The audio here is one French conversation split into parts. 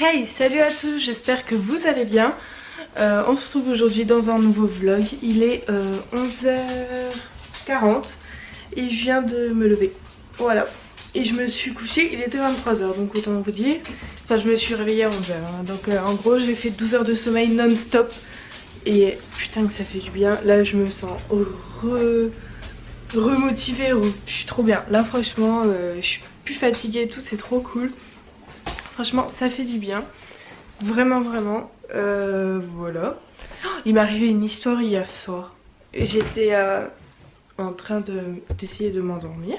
Hey, salut à tous, j'espère que vous allez bien. On se retrouve aujourd'hui dans un nouveau vlog. Il est 11h40 et je viens de me lever. Voilà. Et je me suis couchée, il était 23h, donc autant vous dire. Enfin, je me suis réveillée à 11h. Donc en gros, j'ai fait 12 heures de sommeil non-stop. Et putain que ça fait du bien. Là, je me sens remotivée. Je suis trop bien. Là, franchement, je suis plus fatiguée et tout, c'est trop cool. Franchement, ça fait du bien. Vraiment, vraiment. Voilà. Oh, il m'est arrivé une histoire hier soir. J'étais en train d'essayer de m'endormir.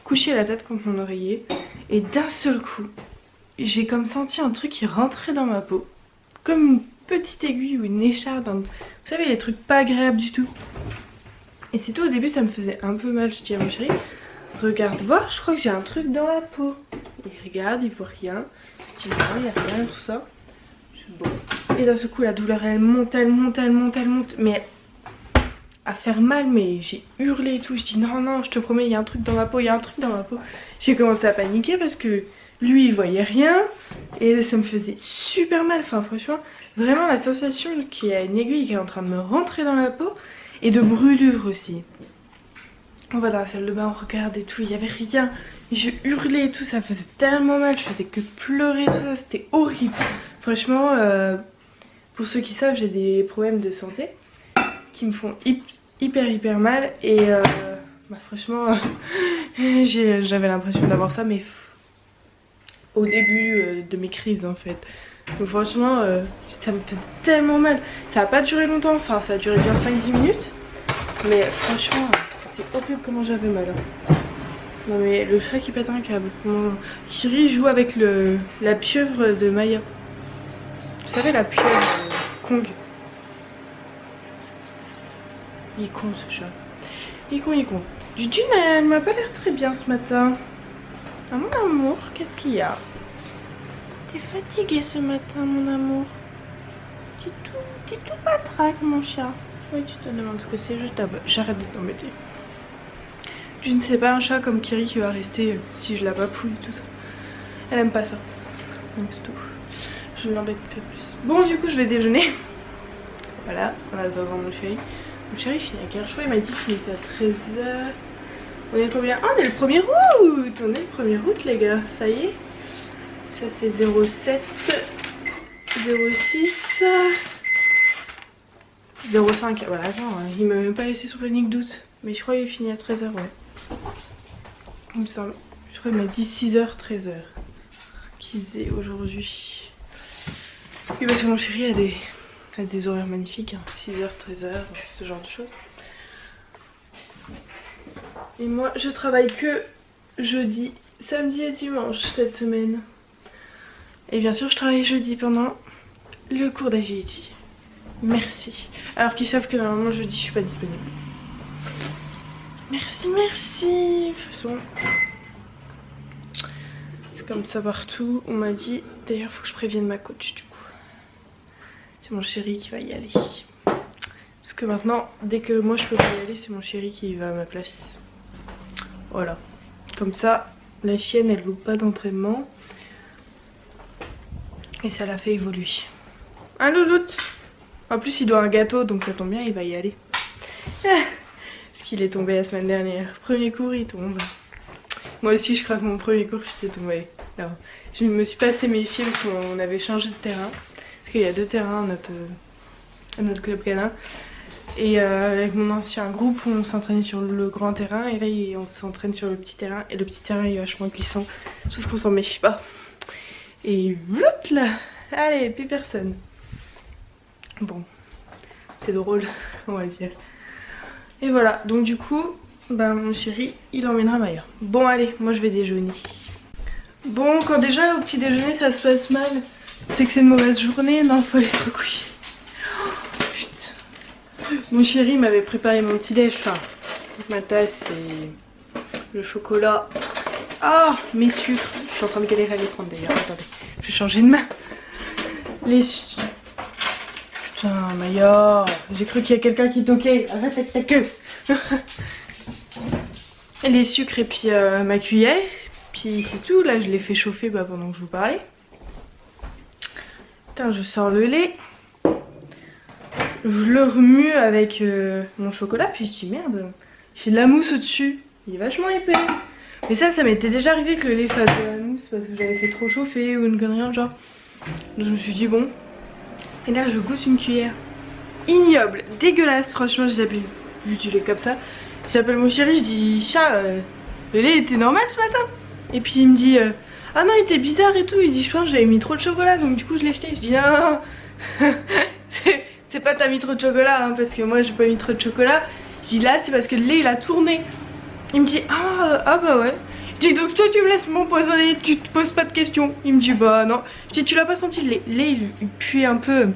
Couchée la tête contre mon oreiller. Et d'un seul coup, j'ai comme senti un truc qui rentrait dans ma peau. Comme une petite aiguille ou une écharde. Vous savez, les trucs pas agréables du tout. Et c'est tout, au début ça me faisait un peu mal. Je dis à mon chéri, regarde voir, je crois que j'ai un truc dans la peau. Il regarde, il voit rien. Je dis non, il n'y a rien, tout ça. Bon. Et d'un seul coup la douleur elle monte, elle monte, elle monte, elle monte. Mais à faire mal, mais j'ai hurlé et tout. Je dis non, non, je te promets, il y a un truc dans ma peau, il y a un truc dans ma peau. J'ai commencé à paniquer parce que lui il voyait rien. Et ça me faisait super mal. Enfin franchement, vraiment la sensation qu'il y a une aiguille qui est en train de me rentrer dans la peau. Et de brûlure aussi. On va dans la salle de bain, on regarde et tout, il n'y avait rien. Et je hurlais et tout, ça faisait tellement mal, je faisais que pleurer, tout ça, c'était horrible. Franchement, pour ceux qui savent, j'ai des problèmes de santé qui me font hyper mal. Et franchement, j'avais l'impression d'avoir ça, mais au début de mes crises en fait. Donc franchement, ça me faisait tellement mal. Ça a pas duré longtemps, enfin ça a duré bien 5-10 minutes. Mais franchement, c'était horrible comment j'avais mal. Non mais le chat qui pète un câble. Mon Kiri joue avec la pieuvre de Maya. Vous savez la pieuvre Kong. Il est con ce chat. Il est con, il est con. Jujune, elle m'a pas l'air très bien ce matin. Ah mon amour, qu'est-ce qu'il y a? T'es fatigué ce matin mon amour. T'es tout patraque mon chat. Oui, tu te demandes ce que c'est, j'arrête de t'embêter. Je ne sais pas, un chat comme Kiri qui va rester si je la papouille tout ça. Elle aime pas ça. Donc c'est tout. Je ne l'embête pas plus. Bon du coup je vais déjeuner. Voilà, on attendant mon chéri. Mon chéri finit à quelle chose? Il m'a dit qu'il finissait à 13h. On est combien? Ah on est le 1er août. On est le 1er août les gars, ça y est. Ça c'est 07 06 05. Voilà, attends, il m'a même pas laissé sur le planning d'août. Mais je crois qu'il finit à 13h, ouais. Il me semble. Je crois qu'il m'a dit 6h, 13h. Qu'il faisait aujourd'hui. Oui, parce que mon chéri a des horaires magnifiques. Hein. 6h, 13h, ce genre de choses. Et moi, je travaille que jeudi, samedi et dimanche cette semaine. Et bien sûr, je travaille jeudi pendant le cours d'agility. Merci. Alors qu'ils savent que normalement jeudi je suis pas disponible. Merci, merci. De toute façon, c'est comme ça partout. On m'a dit, d'ailleurs faut que je prévienne ma coach du coup. C'est mon chéri qui va y aller. Parce que maintenant, dès que moi je peux pas y aller, c'est mon chéri qui va à ma place. Voilà. Comme ça, la chienne elle loupe pas d'entraînement. Et ça l'a fait évoluer. Un louloute. En plus il doit un gâteau donc ça tombe bien, il va y aller. Parce qu'il est tombé la semaine dernière. Premier cours il tombe. Moi aussi je crois que mon premier cours j'étais tombée. Alors, je me suis passé mes fils parce qu'on avait changé de terrain. Parce qu'il y a 2 terrains à notre club canin. Et avec mon ancien groupe on s'entraînait sur le grand terrain. Et là on s'entraîne sur le petit terrain. Et le petit terrain il est vachement glissant. Sauf qu'on s'en méfie pas. Et vlout là. Allez, plus personne. Bon, c'est drôle, on va dire. Et voilà, donc du coup, bah, mon chéri, il emmènera Maya. Bon allez, moi je vais déjeuner. Bon, quand déjà au petit déjeuner ça se passe mal, c'est que c'est une mauvaise journée, non, faut aller se recoucher. Oh, putain. Mon chéri m'avait préparé mon petit déj, enfin, ma tasse et le chocolat. Ah, mes sucres, je suis en train de galérer à les prendre d'ailleurs, attendez, je vais changer de main. Les sucres. Putain, Maya, j'ai cru qu'il y a quelqu'un qui toquait. Arrête avec ta queue. Les sucres et puis ma cuillère. Puis c'est tout. Là, je l'ai fait chauffer pendant que je vous parlais. Putain, je sors le lait. Je le remue avec mon chocolat, puis je dis merde, j'ai de la mousse au-dessus. Il est vachement épais. Mais ça m'était déjà arrivé que le lait fasse de la mousse parce que j'avais fait trop chauffer ou une connerie genre. Donc je me suis dit bon. Et là je goûte une cuillère. Ignoble, dégueulasse, franchement j'ai jamais vu du lait comme ça. J'appelle mon chéri, je dis chat, le lait était normal ce matin. Et puis il me dit ah non il était bizarre et tout. Il dit je pense que j'avais mis trop de chocolat donc du coup je l'ai jeté. Je dis non, non. C'est pas t'as mis trop de chocolat hein, parce que moi j'ai pas mis trop de chocolat. Je dis là c'est parce que le lait il a tourné. Il me dit ah bah ouais. Je dis donc toi tu me laisses m'empoisonner, tu te poses pas de questions. Il me dit bah non. Je dis tu l'as pas senti le lait il pue un peu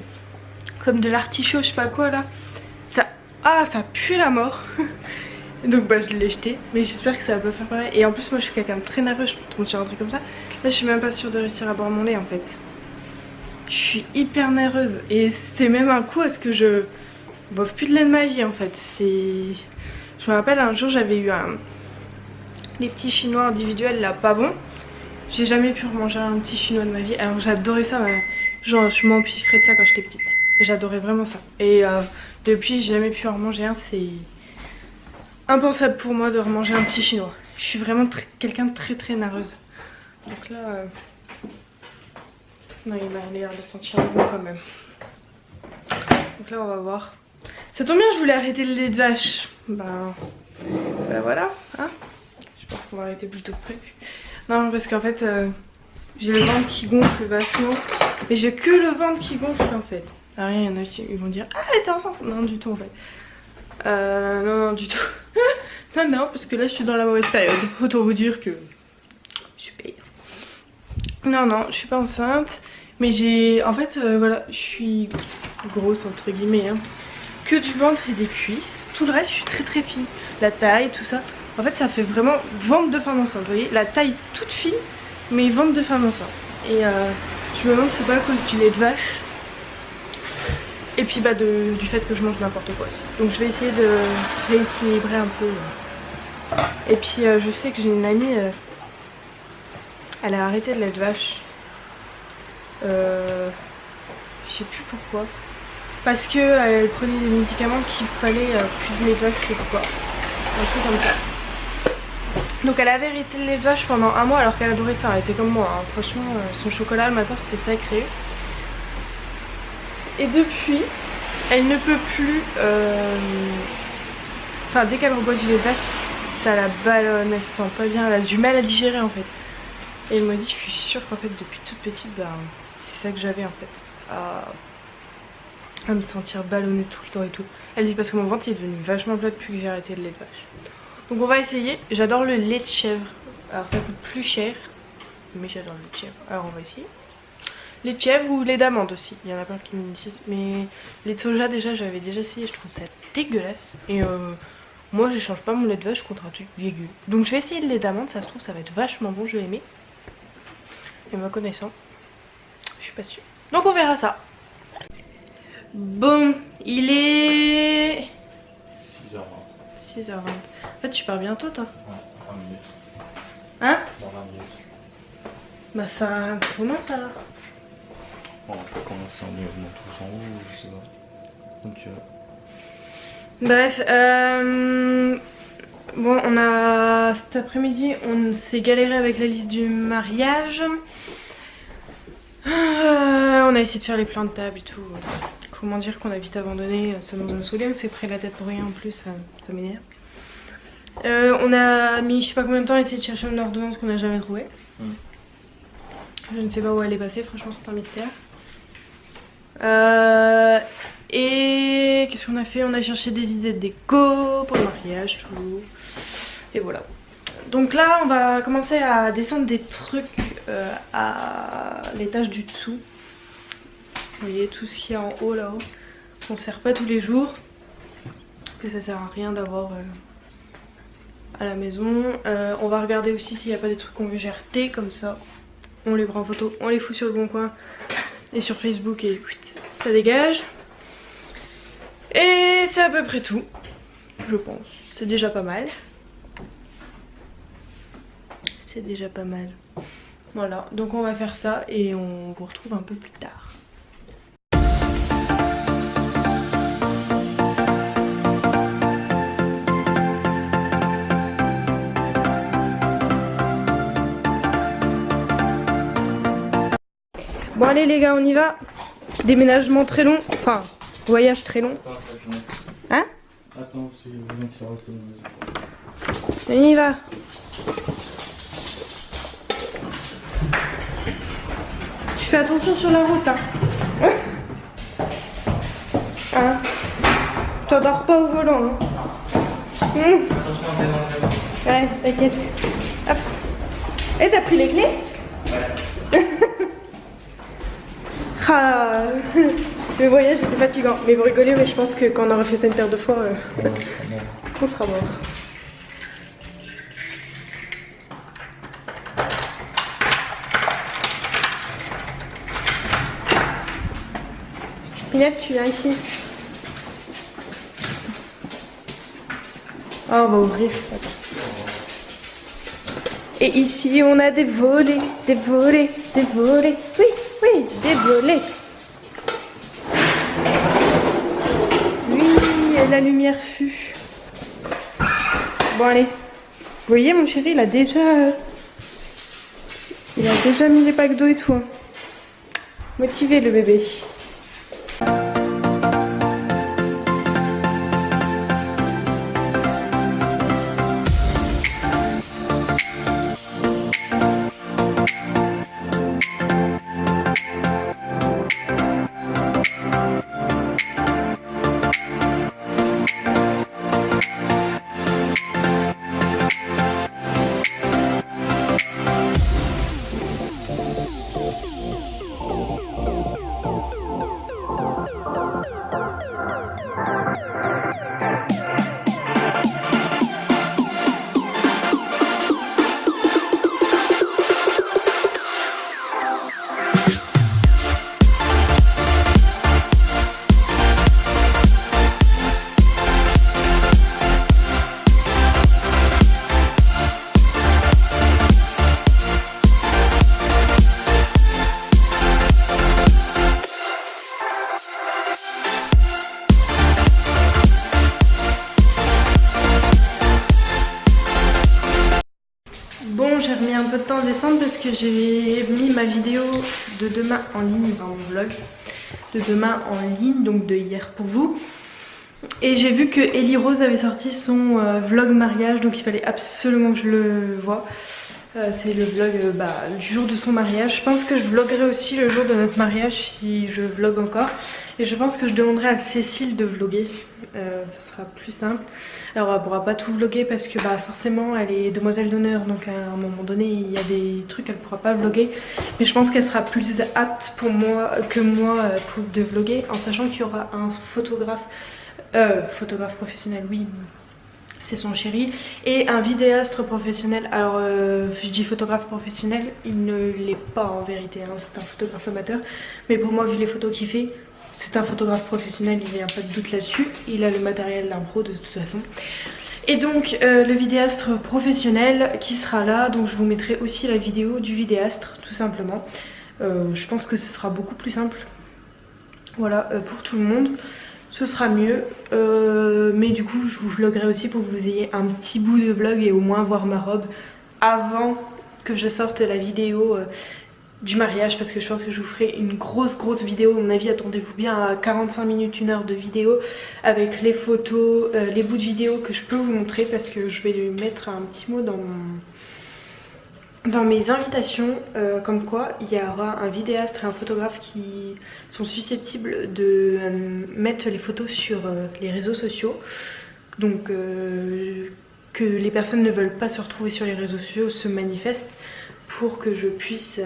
comme de l'artichaut je sais pas quoi là. Ça pue la mort. Donc bah je l'ai jeté. Mais j'espère que ça va pas faire pareil. Et en plus moi je suis quelqu'un de très nerveux, je tombe sur un truc comme ça. Là je suis même pas sûre de réussir à boire mon lait en fait. Je suis hyper nerveuse. Et c'est même un coup à ce que je boive plus de lait de ma vie en fait. Je me rappelle un jour j'avais eu les petits chinois individuels là pas bon. J'ai jamais pu remanger un petit chinois de ma vie. Alors j'adorais ça, genre je m'empiffrais de ça quand j'étais petite. J'adorais vraiment ça. Et depuis j'ai jamais pu en remanger un. C'est impensable pour moi de remanger un petit chinois. Je suis vraiment quelqu'un de très nerveuse. Donc là non il m'a l'air de sentir bon quand même. Donc là on va voir. Ça tombe bien je voulais arrêter le lait de vache. Ben voilà hein. Je pense qu'on va arrêter plus tôt que prévu. Non parce qu'en fait j'ai le ventre qui gonfle vachement. Mais j'ai que le ventre qui gonfle en fait. Ah rien, il y en a qui vont dire ah t'es enceinte. Non du tout en fait. Non du tout. non parce que là je suis dans la mauvaise période. Autant vous dire que je suis payée. Non je suis pas enceinte. Mais j'ai en fait voilà je suis grosse entre guillemets hein. Que du ventre et des cuisses. Tout le reste je suis très fine. La taille tout ça. En fait ça fait vraiment ventre de femme enceinte. Vous voyez la taille toute fine mais ventre de femme enceinte. Et je me demande c'est pas à cause du lait de vache. Et puis bah du fait que je mange n'importe quoi aussi. Donc je vais essayer de rééquilibrer un peu. Et puis je sais que j'ai une amie, elle a arrêté le lait de vache. Je sais plus pourquoi. Parce que elle prenait des médicaments qu'il fallait plus de lait de vache, je sais pas quoi. Un truc comme ça. Donc elle avait arrêté le lait de vache pendant un mois alors qu'elle adorait ça. Elle était comme moi. Hein. Franchement son chocolat le matin c'était sacré. Et depuis, elle ne peut plus. Enfin, dès qu'elle reboit du lait de vache, ça la ballonne, elle se sent pas bien, elle a du mal à digérer en fait. Et elle m'a dit, je suis sûre qu'en fait, depuis toute petite, bah, c'est ça que j'avais en fait. À me sentir ballonnée tout le temps et tout. Elle dit, parce que mon ventre il est devenu vachement plat depuis que j'ai arrêté le lait de vache. Donc on va essayer. J'adore le lait de chèvre. Alors ça coûte plus cher, mais j'adore le lait de chèvre. Alors on va essayer. Lait de chèvre ou lait d'amande aussi, il y en a plein qui me disent. Mais lait de soja déjà j'avais déjà essayé, je trouve ça dégueulasse. Et moi je change pas mon lait de vache contre un truc dégueu. Donc je vais essayer le lait d'amande, ça se trouve ça va être vachement bon, je vais aimer. Et me connaissant, je suis pas sûre. Donc on verra ça. Bon, il est 6h20. 6h20. En fait tu pars bientôt toi. Ouais, 20 minutes. Hein? Dans 20 minutes. Bah ça commence alors. Bon, on peut commencer en montant tous en haut, je sais pas. Donc Bref, bon on a cet après-midi on s'est galéré avec la liste du mariage. On a essayé de faire les plans de table et tout. Comment dire qu'on a vite abandonné, ça nous a saoulé, on s'est pris la tête pour rien en plus, ça m'énerve. On a mis je sais pas combien de temps à essayer de chercher une ordonnance qu'on n'a jamais trouvée. Je ne sais pas où elle est passée, franchement c'est un mystère. Et qu'est-ce qu'on a fait? On a cherché des idées de déco pour le mariage, tout. Et voilà. Donc là on va commencer à descendre des trucs à l'étage du dessous. Vous voyez tout ce qu'il y a en haut là-haut. On ne sert pas tous les jours. Que ça sert à rien d'avoir à la maison. On va regarder aussi s'il n'y a pas des trucs qu'on veut jeter comme ça. On les prend en photo, on les fout sur le bon coin et sur Facebook et ça dégage. Et c'est à peu près tout, je pense. C'est déjà pas mal. C'est déjà pas mal. Voilà, donc on va faire ça et on vous retrouve un peu plus tard. Bon allez les gars, on y va. Déménagement très long, enfin voyage très long. Hein? Attends, c'est bien que ça reste. On y va. Tu fais attention sur la route, hein. Hein? Tu dors pas au volant, hein. Attention à tes Ouais, t'inquiète. Hop. Et t'as pris les clés? Ouais. Ah, le voyage était fatigant. Mais vous rigolez, mais je pense que quand on aura fait ça une paire de fois, on sera mort. Pinette, tu viens ici. Ah, on va ouvrir. Attends. Et ici, on a des volets, des volets, des volets. Oui, oui, des volets. Oui, et la lumière fut. Bon, allez. Vous voyez, mon chéri, il a déjà mis les packs d'eau et tout. Hein. Motivé, le bébé. Bon, j'ai remis un peu de temps à descendre parce que j'ai mis ma vidéo de demain en ligne, enfin mon vlog de demain en ligne, donc de hier pour vous. Et j'ai vu que Ellie Rose avait sorti son vlog mariage, donc il fallait absolument que je le voie. C'est le vlog du jour de son mariage. Je pense que je vloguerai aussi le jour de notre mariage si je vlog encore. Et je pense que je demanderai à Cécile de vlogger. Ce sera plus simple. Alors elle pourra pas tout vlogger parce que forcément elle est demoiselle d'honneur. Donc à un moment donné il y a des trucs qu'elle pourra pas vlogger. Mais je pense qu'elle sera plus apte pour moi que moi de vlogger. En sachant qu'il y aura un photographe professionnel, oui. C'est son chéri, et un vidéaste professionnel. Alors je dis photographe professionnel, il ne l'est pas en vérité, hein. C'est un photographe amateur, mais pour moi vu les photos qu'il fait, c'est un photographe professionnel, il n'y a pas de doute là-dessus. Il a le matériel d'un pro de toute façon. Et donc le vidéaste professionnel qui sera là, donc je vous mettrai aussi la vidéo du vidéaste tout simplement. Je pense que ce sera beaucoup plus simple, voilà, pour tout le monde. Ce sera mieux, mais du coup je vous vloguerai aussi pour que vous ayez un petit bout de vlog et au moins voir ma robe avant que je sorte la vidéo du mariage, parce que je pense que je vous ferai une grosse vidéo. À mon avis, attendez-vous bien à 45 minutes, 1 heure de vidéo avec les photos, les bouts de vidéo que je peux vous montrer, parce que je vais lui mettre un petit mot dans mes invitations, comme quoi il y aura un vidéaste et un photographe qui sont susceptibles de mettre les photos sur les réseaux sociaux. Donc que les personnes ne veulent pas se retrouver sur les réseaux sociaux se manifestent pour que je puisse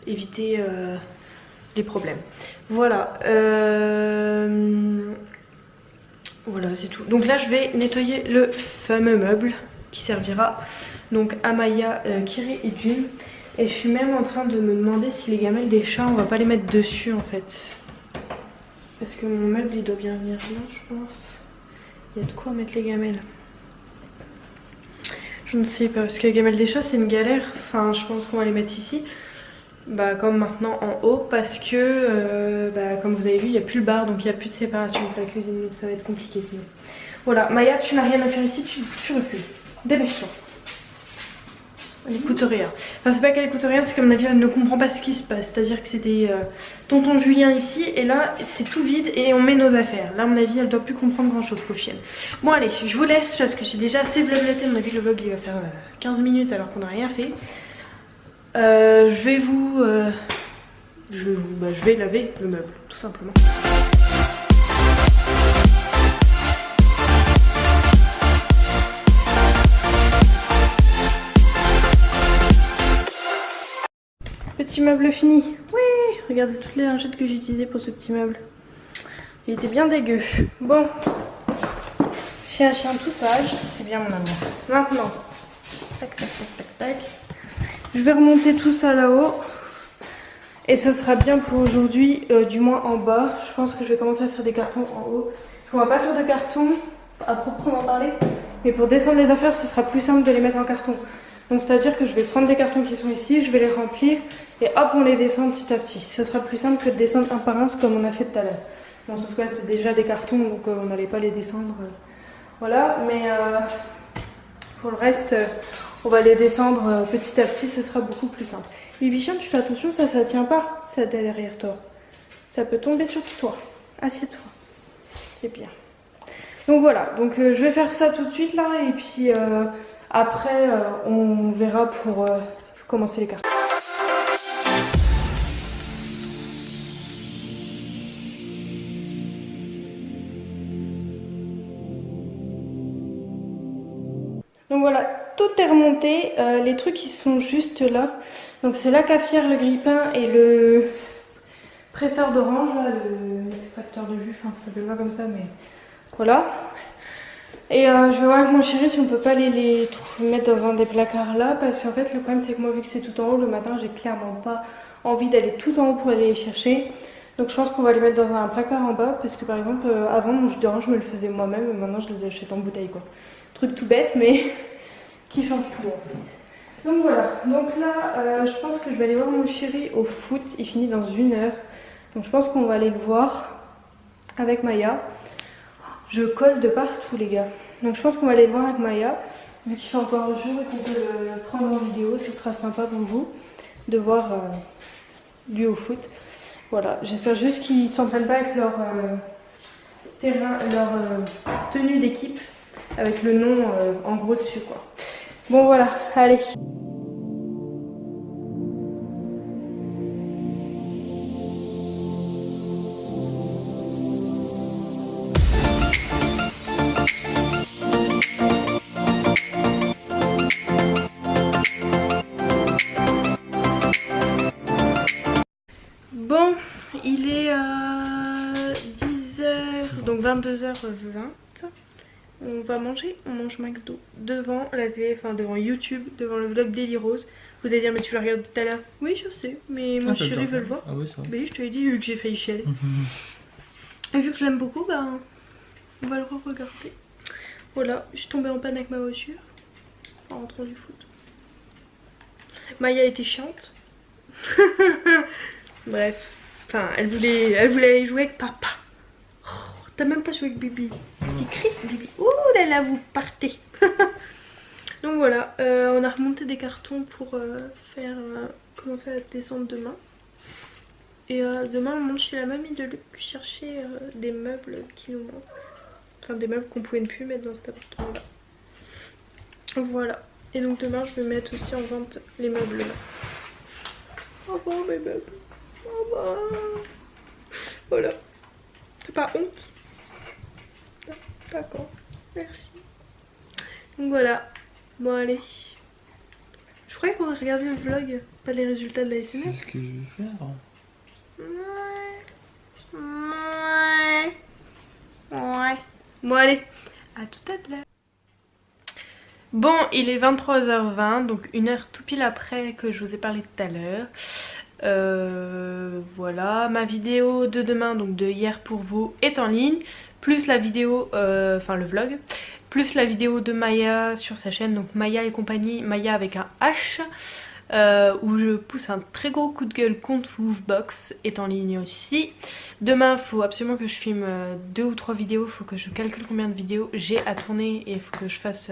éviter les problèmes. Voilà. Voilà, c'est tout. Donc là je vais nettoyer le fameux meuble qui servira donc à Maya, Kiri et June. Et je suis même en train de me demander si les gamelles des chats on va pas les mettre dessus en fait, parce que mon meuble il doit bien venir là, je pense. Il y a de quoi mettre les gamelles. Je ne sais pas, parce que les gamelles des chats c'est une galère. Enfin je pense qu'on va les mettre ici, comme maintenant en haut, parce que comme vous avez vu il n'y a plus le bar, donc il n'y a plus de séparation avec la cuisine, donc ça va être compliqué sinon. Voilà, Maya, tu n'as rien à faire ici, tu recules. Dépêche-toi. Voilà, donc là je vais nettoyer le fameux meuble qui servira donc à Maya, Kiri et June. Et je suis même en train de me demander si les gamelles des chats on va pas les mettre dessus en fait, parce que mon meuble il doit bien venir là, je pense. Il y a de quoi mettre les gamelles. Je ne sais pas, parce que les gamelles des chats c'est une galère. Enfin je pense qu'on va les mettre ici, bah comme vous avez vu il n'y a plus le bar, donc il n'y a plus de séparation avec la cuisine, donc ça va être compliqué sinon. Voilà, Maya, tu n'as rien à faire ici, tu recules. Dépêche-toi. Elle écoute rien. Enfin c'est pas qu'elle écoute rien, c'est qu'à mon avis elle ne comprend pas ce qui se passe. C'est-à-dire que c'était tonton Julien ici et là c'est tout vide et on met nos affaires. Là à mon avis elle doit plus comprendre grand chose, pauvre chienne. Bon allez, je vous laisse parce que j'ai déjà assez vloglaté. À mon avis le vlog il va faire 15 minutes alors qu'on n'a rien fait. Je vais laver le meuble tout simplement. Petit meuble fini. Oui, regardez toutes les lingettes que j'ai utilisées pour ce petit meuble. Il était bien dégueu. Bon, chien tout sage, c'est bien mon amour. Maintenant, tac tac tac tac tac. Je vais remonter tout ça là-haut. Et ce sera bien pour aujourd'hui, du moins en bas. Je pense que je vais commencer à faire des cartons en haut. Parce qu'on va pas faire de cartons à proprement parler. Mais pour descendre les affaires, ce sera plus simple de les mettre en carton. Donc c'est à dire que je vais prendre des cartons qui sont ici, je vais les remplir et hop on les descend petit à petit. Ce sera plus simple que de descendre un par un comme on a fait tout à l'heure. Bon sauf que c'était déjà des cartons donc on n'allait pas les descendre. Voilà mais pour le reste on va les descendre petit à petit, ce sera beaucoup plus simple. Bibichon tu fais attention, ça tient pas, ça derrière toi. Ça peut tomber sur toi. Assieds-toi. C'est bien. Donc voilà, donc je vais faire ça tout de suite là et puis après on verra pour commencer les cartes. Donc voilà, tout est remonté, les trucs qui sont juste là. Donc c'est la cafetière, le grille-pain et le presseur d'orange, l'extracteur de jus, enfin ça s'appelle pas comme ça mais voilà. Et je vais voir avec mon chéri si on peut pas les mettre dans un des placards là parce qu'en fait le problème c'est que moi vu que c'est tout en haut le matin j'ai clairement pas envie d'aller tout en haut pour aller les chercher. Donc je pense qu'on va les mettre dans un placard en bas parce que par exemple avant mon jus d'orange je me le faisais moi-même et maintenant je les achète en bouteille quoi. Truc tout bête mais qui change tout en fait. Donc voilà, donc là je pense que je vais aller voir mon chéri au foot, il finit dans 1 heure. Donc je pense qu'on va aller le voir avec Maya. Je colle de partout les gars. Donc je pense qu'on va aller le voir avec Maya. Vu qu'il fait encore jour et qu'on peut le prendre en vidéo, ce sera sympa pour vous de voir lui au foot. Voilà, j'espère juste qu'ils ne s'entraînent pas avec leur tenue d'équipe avec le nom en gros dessus quoi. Bon voilà, allez. Bon, il est 10h, donc 22h20. On va manger, on mange McDo devant la télé, enfin devant YouTube, devant le vlog d'Eli Rose. Vous allez dire mais tu l'as regardé tout à l'heure. Oui je sais, mais mon chéri veut le voir. Ah oui ça. Oui je te l'ai dit vu que j'ai failli chialer. Et vu que je l'aime beaucoup, bah on va le re-regarder. Voilà, je suis tombée en panne avec ma voiture en rentrant du foot. Maya était chiante. Bref, enfin elle voulait aller jouer avec papa. Oh, t'as même pas joué avec Bibi. Il crie Bibi. Ouh là là vous partez. Donc voilà, on a remonté des cartons pour commencer à descendre demain. Et demain on monte chez la mamie de Luc chercher des meubles qui nous manquent. Enfin des meubles qu'on pouvait ne plus mettre dans cet appartement là. Voilà. Et donc demain je vais mettre aussi en vente les meubles là. Au revoir mes meubles. Au revoir. Voilà. T'as pas honte? D'accord. Merci. Donc voilà. Bon allez. Je croyais qu'on va regarder le vlog, pas les résultats de la SMR. C'est ce que je vais faire. Ouais. Bon allez. À tout à l'heure. Bon, il est 23h20, donc 1 heure tout pile après que je vous ai parlé tout à l'heure. Voilà, ma vidéo de demain, donc de hier pour vous, est en ligne. Plus la vidéo, enfin le vlog. Plus la vidéo de Maya sur sa chaîne, donc Maya et compagnie, Maya avec un H. Où je pousse un très gros coup de gueule contre Woofbox est en ligne aussi. Demain il faut absolument que je filme 2 ou 3 vidéos, il faut que je calcule combien de vidéos j'ai à tourner et il faut que je fasse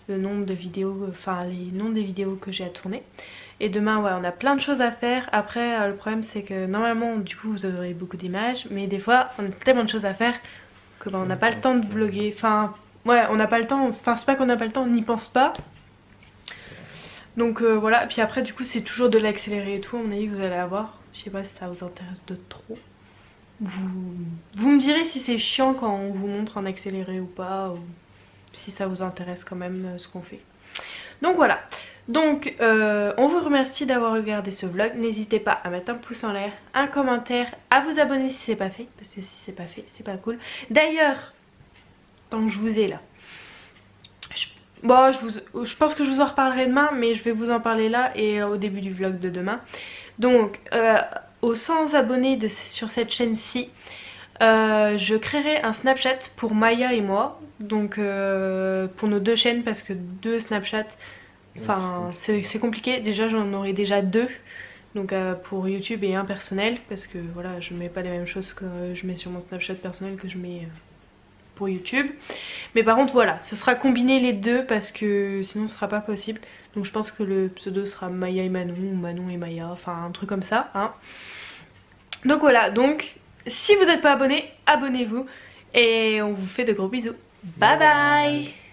le nombre de vidéos, enfin les noms des vidéos que j'ai à tourner. Et demain ouais on a plein de choses à faire. Après le problème c'est que normalement du coup vous aurez beaucoup d'images, mais des fois on a tellement de choses à faire que on n'a pas le temps de vlogger. Enfin ouais on n'a pas le temps, enfin c'est pas qu'on n'a pas le temps, on n'y pense pas. Donc voilà, puis après du coup c'est toujours de l'accéléré et tout, à mon avis vous allez avoir. Je sais pas si ça vous intéresse de trop. Vous me direz si c'est chiant quand on vous montre en accéléré ou pas, ou si ça vous intéresse quand même ce qu'on fait. Donc voilà, donc on vous remercie d'avoir regardé ce vlog. N'hésitez pas à mettre un pouce en l'air, un commentaire, à vous abonner si c'est pas fait, parce que si c'est pas fait c'est pas cool. D'ailleurs, tant que je vous ai là, bon, je pense que je vous en reparlerai demain, mais je vais vous en parler là et au début du vlog de demain. Donc, aux 100 abonnés sur cette chaîne-ci, je créerai un Snapchat pour Maya et moi. Donc, pour nos deux chaînes, parce que deux Snapchat, enfin, c'est compliqué. Déjà, j'en aurai déjà deux. Donc, pour YouTube et un personnel, parce que voilà, je mets pas les mêmes choses que je mets sur mon Snapchat personnel que je mets pour YouTube. Mais par contre voilà, ce sera combiné les deux parce que sinon ce sera pas possible. Donc je pense que le pseudo sera Maya et Manon ou Manon et Maya, enfin un truc comme ça hein. Donc voilà, donc si vous n'êtes pas abonné, abonnez-vous et on vous fait de gros bisous. Bye bye.